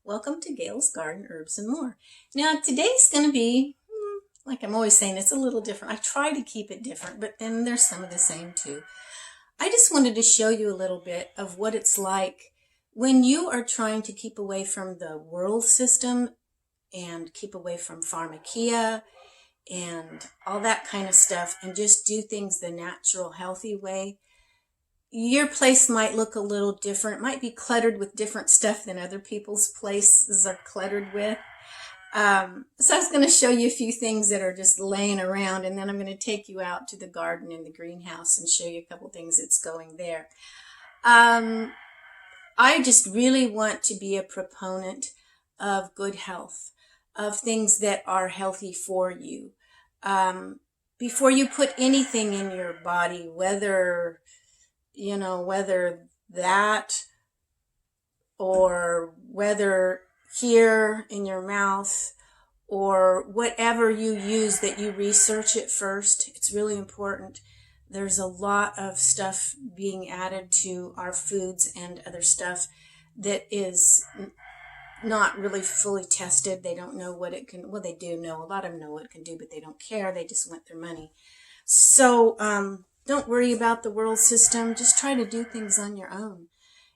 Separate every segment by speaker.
Speaker 1: Welcome to Gail's Garden, Herbs and More. Now, today's going to be, like I'm always saying, it's a little different. I try to keep it different, but then there's some of the same too. I just wanted to show you a little bit of what it's like when you are trying to keep away from the world system and keep away from pharmakia and all that kind of stuff and just do things the natural, healthy way. Your place might look a little different. It might be cluttered with different stuff than other people's places are cluttered with. So I was going to show you a few things that are just laying around, and then I'm going to take you out to the garden and the greenhouse and show you a couple things that's going there. I just really want to be a proponent of good health, of things that are healthy for you. Before you put anything in your body, whether that or whether here in your mouth or whatever you use, that you research it first. It's really important. There's a lot of stuff being added to our foods and other stuff that is not really fully tested. They don't know what it can, well, they do know, a lot of them know what it can do, but they don't care. They just want their money. So don't worry about the world system. Just try to do things on your own.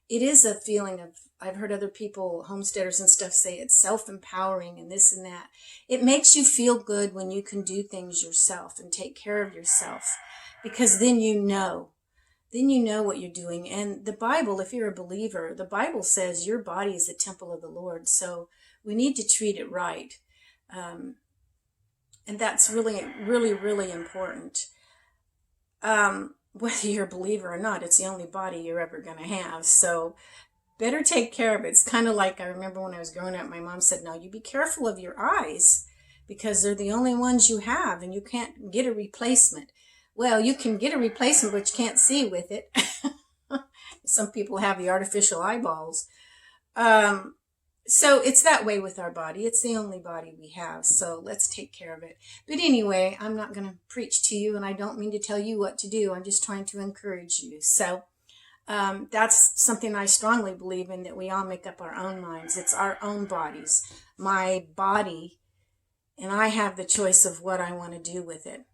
Speaker 1: It is a feeling of, I've heard other people, homesteaders and stuff, say it's self-empowering and this and that. It makes you feel good when you can do things yourself and take care of yourself, because then you know what you're doing. And the Bible, if you're a believer, the Bible says your body is the temple of the Lord. So we need to treat it right. And that's really, really, really important. Whether you're a believer or not, it's the only body you're ever going to have. So better take care of it. It's kind of like, I remember when I was growing up, my mom said, no, you be careful of your eyes because they're the only ones you have and you can't get a replacement. Well, you can get a replacement, but you can't see with it. Some people have the artificial eyeballs. So it's that way with our body. It's the only body we have. So let's take care of it. But anyway, I'm not going to preach to you, and I don't mean to tell you what to do. I'm just trying to encourage you. So that's something I strongly believe in, that we all make up our own minds. It's our own bodies. My body, and I have the choice of what I want to do with it.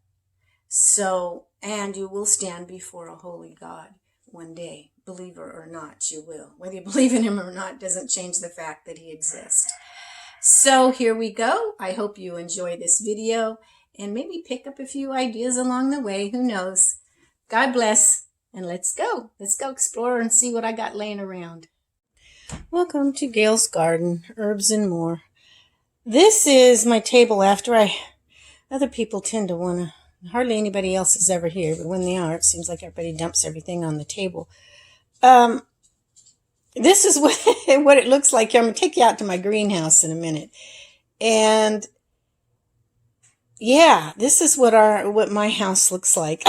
Speaker 1: So, and you will stand before a holy God one day. Believer or not, you will. Whether you believe in him or not doesn't change the fact that he exists. So here we go. I hope you enjoy this video and maybe pick up a few ideas along the way. Who knows? God bless. And let's go. Let's go explore and see what I got laying around. Welcome to Gail's Garden, Herbs and More. This is my table after other people tend to want to, hardly anybody else is ever here, but when they are, it seems like everybody dumps everything on the table. This is what it looks like here. I'm going to take you out to my greenhouse in a minute. And yeah, this is what my house looks like.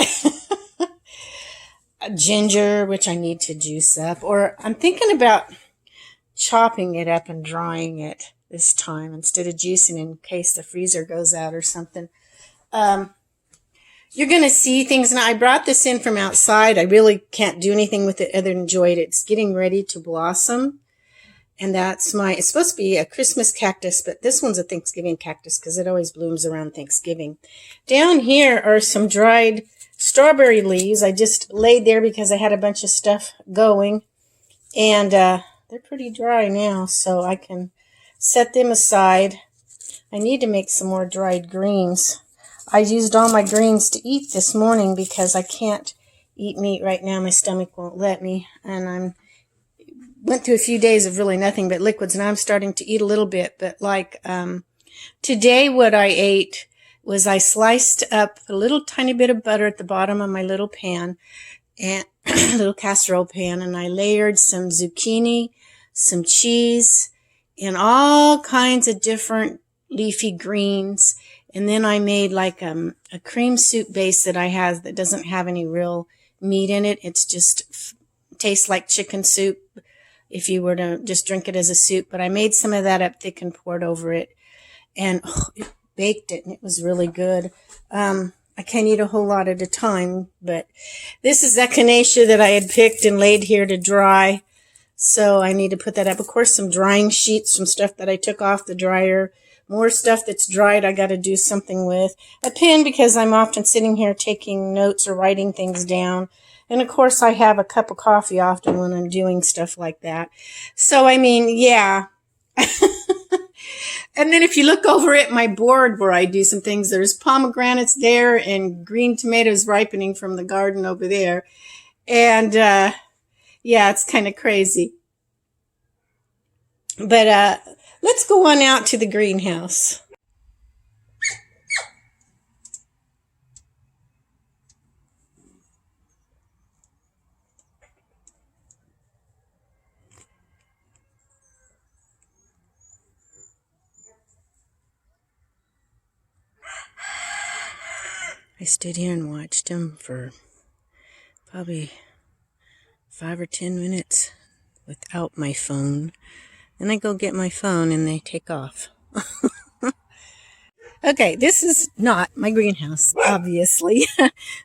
Speaker 1: Ginger, which I need to juice up, or I'm thinking about chopping it up and drying it this time instead of juicing in case the freezer goes out or something. You're going to see things. Now, I brought this in from outside. I really can't do anything with it other than enjoy it. It's getting ready to blossom. And it's supposed to be a Christmas cactus, but this one's a Thanksgiving cactus because it always blooms around Thanksgiving. Down here are some dried strawberry leaves. I just laid there because I had a bunch of stuff going. And they're pretty dry now, so I can set them aside. I need to make some more dried greens. I used all my greens to eat this morning because I can't eat meat right now. My stomach won't let me. And I went through a few days of really nothing but liquids, and I'm starting to eat a little bit. But today what I ate was I sliced up a little tiny bit of butter at the bottom of my little pan, and little casserole pan, and I layered some zucchini, some cheese, and all kinds of different leafy greens. And then I made like a cream soup base that I have that doesn't have any real meat in it. It's just tastes like chicken soup if you were to just drink it as a soup. But I made some of that up thick and poured over it. And it baked it, and it was really good. I can't eat a whole lot at a time. But this is echinacea that I had picked and laid here to dry. So I need to put that up. Of course, some drying sheets, some stuff that I took off the dryer. More stuff that's dried I got to do something with. A pen because I'm often sitting here taking notes or writing things down. And of course, I have a cup of coffee often when I'm doing stuff like that. So, I mean, yeah. And then if you look over at my board where I do some things, there's pomegranates there and green tomatoes ripening from the garden over there. And, yeah, it's kind of crazy. But let's go on out to the greenhouse. I stood here and watched them for probably 5 or 10 minutes without my phone. Then I go get my phone and they take off. Okay, this is not my greenhouse, obviously.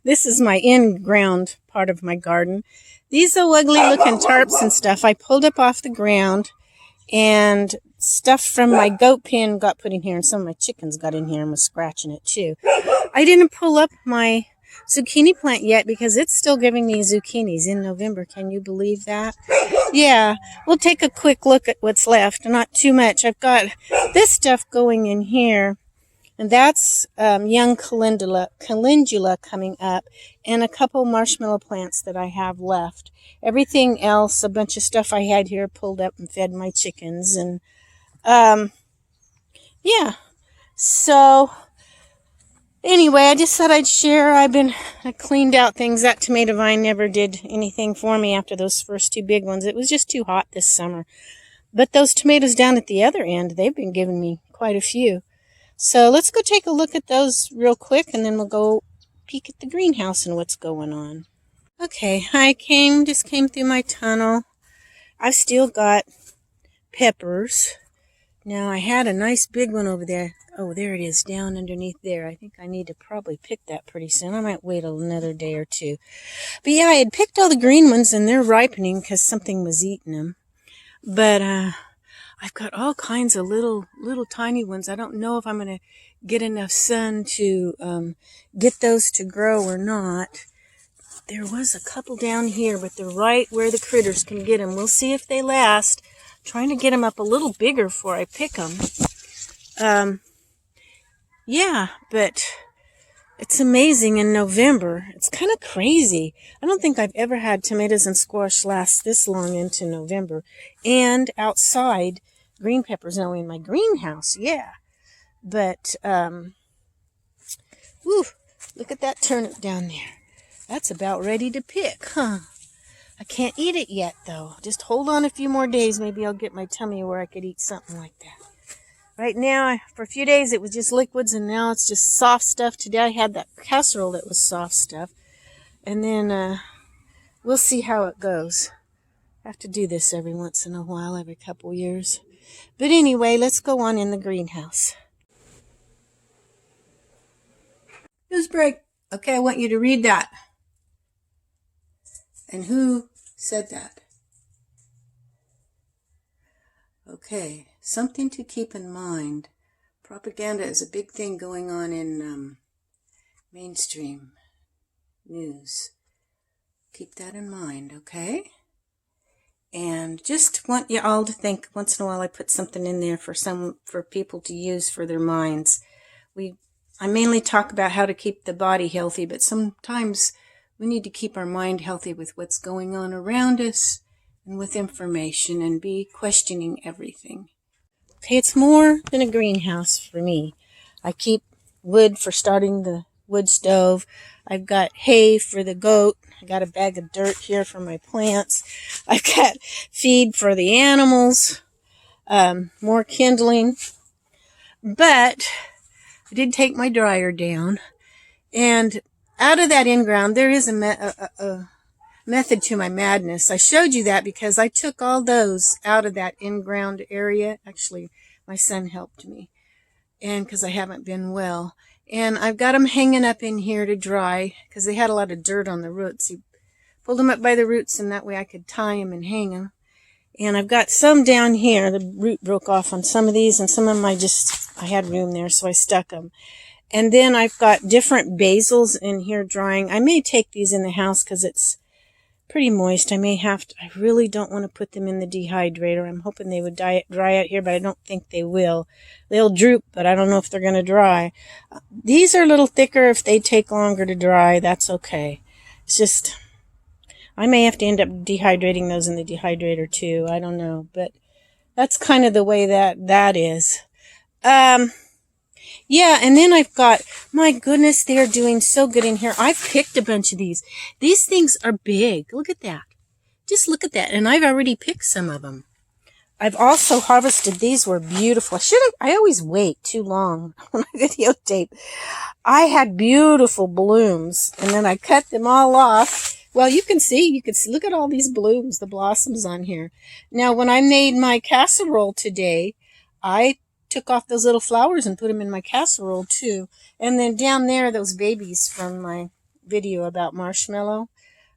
Speaker 1: This is my in-ground part of my garden. These are ugly looking tarps and stuff I pulled up off the ground, and stuff from my goat pen got put in here, and some of my chickens got in here and was scratching it too. I didn't pull up my zucchini plant yet because it's still giving me zucchinis in November. Can you believe that? Yeah, we'll take a quick look at what's left. Not too much. I've got this stuff going in here, and that's young calendula coming up, and a couple marshmallow plants that I have left. Everything else, a bunch of stuff I had here pulled up and fed my chickens, and yeah. So anyway, I just thought I'd share. I cleaned out things. That tomato vine never did anything for me after those first 2 big ones. It was just too hot this summer. But those tomatoes down at the other end, they've been giving me quite a few. So let's go take a look at those real quick, and then we'll go peek at the greenhouse and what's going on. Okay, I just came through my tunnel. I've still got peppers. Now, I had a nice big one over there. Oh, there it is, down underneath there. I think I need to probably pick that pretty soon. I might wait another day or two. But yeah, I had picked all the green ones, and they're ripening because something was eating them. But I've got all kinds of little tiny ones. I don't know if I'm going to get enough sun to get those to grow or not. There was a couple down here, but they're right where the critters can get them. We'll see if they last. Trying to get them up a little bigger before I pick them. Yeah, but it's amazing in November. It's kind of crazy. I don't think I've ever had tomatoes and squash last this long into November. And outside, green peppers. Now in my greenhouse, yeah. But, whew, look at that turnip down there. That's about ready to pick, huh? I can't eat it yet, though. Just hold on a few more days. Maybe I'll get my tummy where I could eat something like that. Right now, for a few days, it was just liquids, and now it's just soft stuff. Today, I had that casserole that was soft stuff. And then, we'll see how it goes. I have to do this every once in a while, every couple years. But anyway, let's go on in the greenhouse. News break. Okay, I want you to read that. And who said that? Okay, something to keep in mind. Propaganda is a big thing going on in mainstream news. Keep that in mind, okay? And just want you all to think, once in a while I put something in there for people to use for their minds. I mainly talk about how to keep the body healthy, but sometimes we need to keep our mind healthy with what's going on around us and with information, and be questioning everything. Okay, it's more than a greenhouse for me. I keep wood for starting the wood stove. I've got hay for the goat. I got a bag of dirt here for my plants. I've got feed for the animals, more kindling. But I did take my dryer down, and out of that in-ground, there is a method to my madness. I showed you that because I took all those out of that in-ground area. Actually, my son helped me, and because I haven't been well. And I've got them hanging up in here to dry because they had a lot of dirt on the roots. He pulled them up by the roots, and that way I could tie them and hang them. And I've got some down here. The root broke off on some of these, and some of them I had room there, so I stuck them. And then I've got different basils in here drying. I may take these in the house because it's pretty moist. I really don't want to put them in the dehydrator. I'm hoping they would dry out here, but I don't think they will. They'll droop, but I don't know if they're going to dry. These are a little thicker. If they take longer to dry, that's okay. It's just, I may have to end up dehydrating those in the dehydrator too. I don't know, but that's kind of the way that is. Yeah, and then I've got, my goodness, they're doing so good in here. I've picked a bunch of these. These things are big. Look at that. Just look at that. And I've already picked some of them. I've also harvested. These were beautiful. I always wait too long when I videotape. I had beautiful blooms, and then I cut them all off. Well, you can see, look at all these blooms, the blossoms on here. Now, when I made my casserole today, I took off those little flowers and put them in my casserole too. And then down there, those babies from my video about marshmallow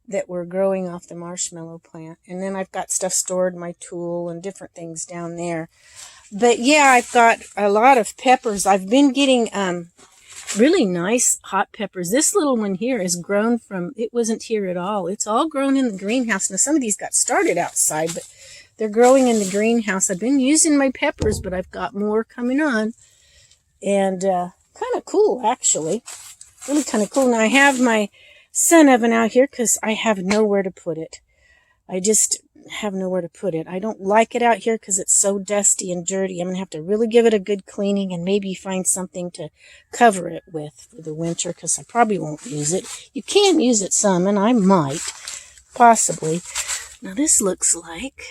Speaker 1: that were growing off the marshmallow plant. And then I've got stuff stored, my tool and different things down there. But yeah, I've got a lot of peppers. I've been getting really nice hot peppers. This little one here is grown from, it wasn't here at all. It's all grown in the greenhouse. Now some of these got started outside, but they're growing in the greenhouse. I've been using my peppers, but I've got more coming on. And kind of cool, actually. Really kind of cool. Now, I have my sun oven out here because I have nowhere to put it. I just have nowhere to put it. I don't like it out here because it's so dusty and dirty. I'm going to have to really give it a good cleaning and maybe find something to cover it with for the winter because I probably won't use it. You can use it some, and I might, possibly. Now, this looks like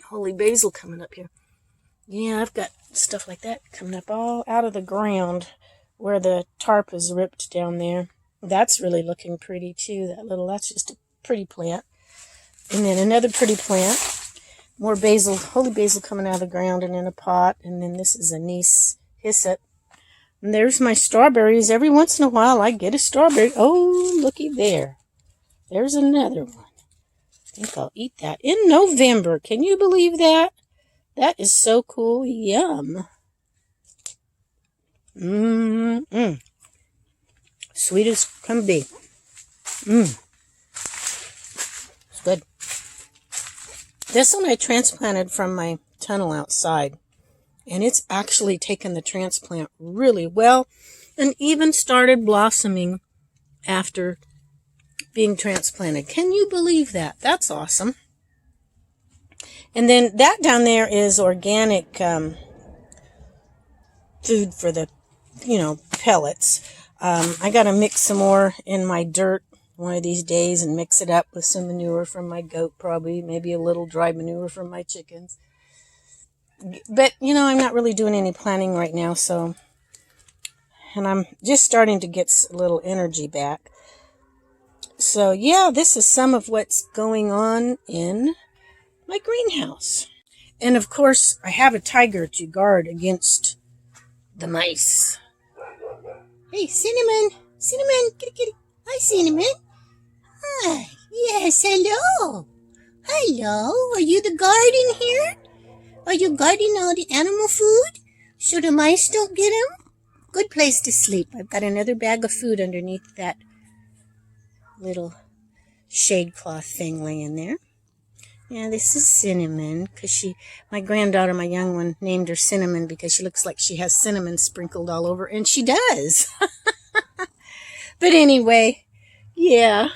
Speaker 1: holy basil coming up here. Yeah, I've got stuff like that coming up all out of the ground where the tarp is ripped down there. That's really looking pretty too. That's just a pretty plant. And then another pretty plant. More basil, holy basil coming out of the ground and in a pot. And then this is anise hyssop. And there's my strawberries. Every once in a while I get a strawberry. Oh, looky there. There's another one. I think I'll eat that in November. Can you believe that? That is so cool. Yum. Sweet as can be. It's good. This one I transplanted from my tunnel outside. And it's actually taken the transplant really well. And even started blossoming after being transplanted. Can you believe that? That's awesome. And then that down there is organic food for the, pellets. I got to mix some more in my dirt one of these days and mix it up with some manure from my goat, probably, maybe a little dry manure from my chickens. But, I'm not really doing any planning right now, and I'm just starting to get a little energy back. So, yeah, this is some of what's going on in my greenhouse. And, of course, I have a tiger to guard against the mice. Hey, Cinnamon. Cinnamon, kitty, kitty. Hi, Cinnamon. Hi. Yes, hello. Hello. Are you the guard in here? Are you guarding all the animal food so the mice don't get them? Good place to sleep. I've got another bag of food underneath that little shade cloth thing laying there. Yeah, this is Cinnamon, because my granddaughter, my young one, named her Cinnamon because she looks like she has cinnamon sprinkled all over, and she does. But anyway, yeah,